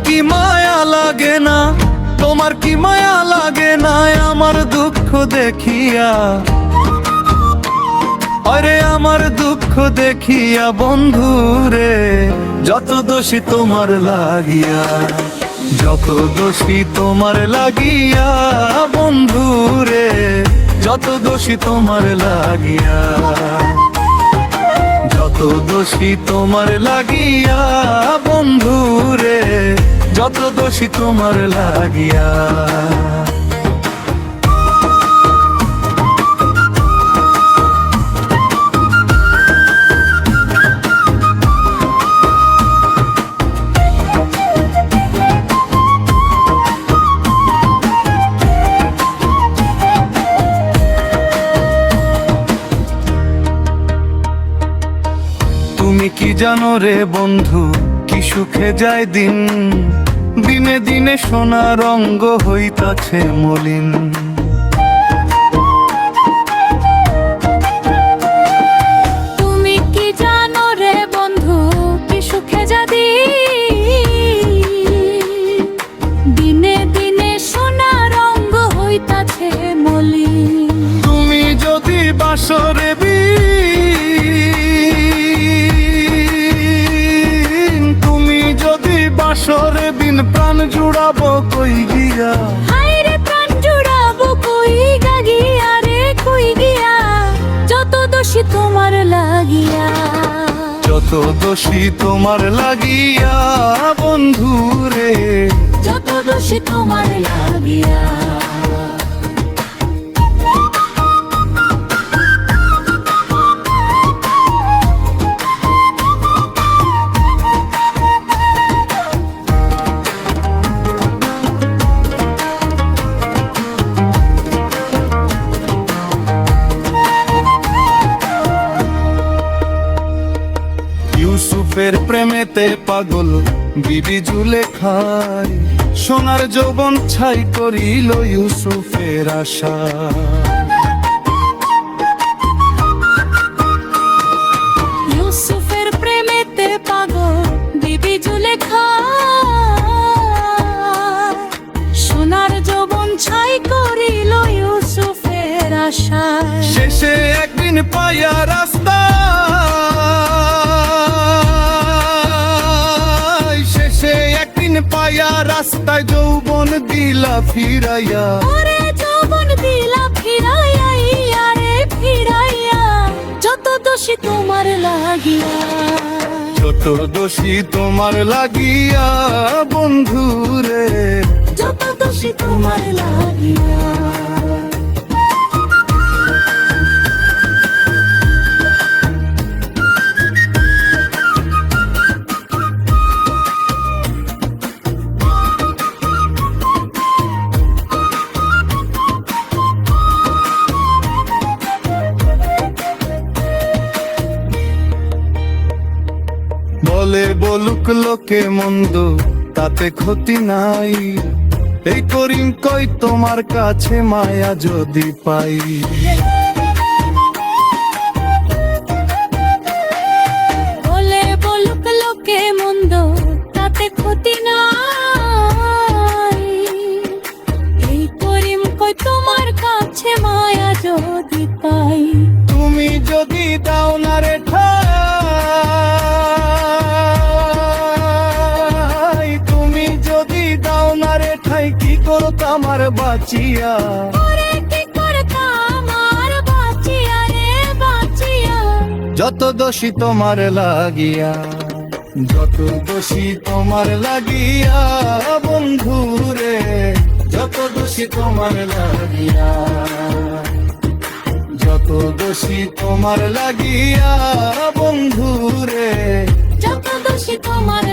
কি মায়া লাগে না, তোমার কি মায়া লাগে না আমার দুঃখ দেখিয়া? আরে আমার দুঃখ দেখিয়া বন্ধুরে, যত দোষী তোমার লাগিয়া, যত দোষী তোমার লাগিয়া বন্ধুরে, যত দোষী তোমার লাগিয়া, যত দোষী তোমার লাগিয়া বন্ধুরে, যত দোষী তোমার লাগিয়া। তুমি কি জানো রে বন্ধু, কি সুখে যায় দিন, দিনে দিনে সোনা রঙ্গ হইতাছে মলিন। তুমি কি জানো রে বন্ধু, কি সুখে যায় দিন, দিনে দিনে সোনা রঙ্গ হইতাছে মলিন। তুমি যদি বাসরে বাসরে বিন প্রাণ জুড়াবো কই গিয়া, হায় রে প্রাণ জুড়াবো কই গিয়া রে কই গিয়া, যত দোষী তোমার লাগিয়া, যত দোষী তোমার লাগিয়া বন্ধু রে, যত দোষী তোমার লাগিয়া। ইউসুফের প্রেমেতে পাগল বিবি জুলেখায়, সোনার যৌবন ছাই করিল ইউসুফের আশা। ইউসুফের প্রেমেতে পাগল বিবি জুলেখায়, সোনার যৌবন ছাই করিল ইউসুফের আশা। শেষে একদিন পাইয়া রাস্তা, পায়া রাস্তায় যৌবন দিলা ফিরাইয়া, ওরে যৌবন দিলা ফিরাইয়া, রে ফিরাইয়া, যত দোষী তোমার লাগিয়া, যত দোষী তোমার লাগিয়া বন্ধু রে, যত দোষী তোমার লাগিয়া। বলে বলুক লোকে মন্দ, তাতে ক্ষতি নাই, এই করিম কই তোমার কাছে মায়া যদি পাই। বলে বলুক লোকে মন্দ, তাতে ক্ষতি নাই, এই করিম কই তোমার কাছে মায়া যদি পাই। তুমি যদি দাও না রে ঠাই, তুমি যদি দাও না রে ঠাই, কি করতো আমার বাঁচিয়া, কি করতাম আর বাঁচিয়া রে বাঁচিয়া, যত দোষী তোমার লাগিয়া, যত দোষী তোমার লাগিয়া বন্ধু রে, যত দোষী তোমার লাগিয়া, যত দোষী তোমার লাগিয়া বন্ধু রে, যত দোষী তোমার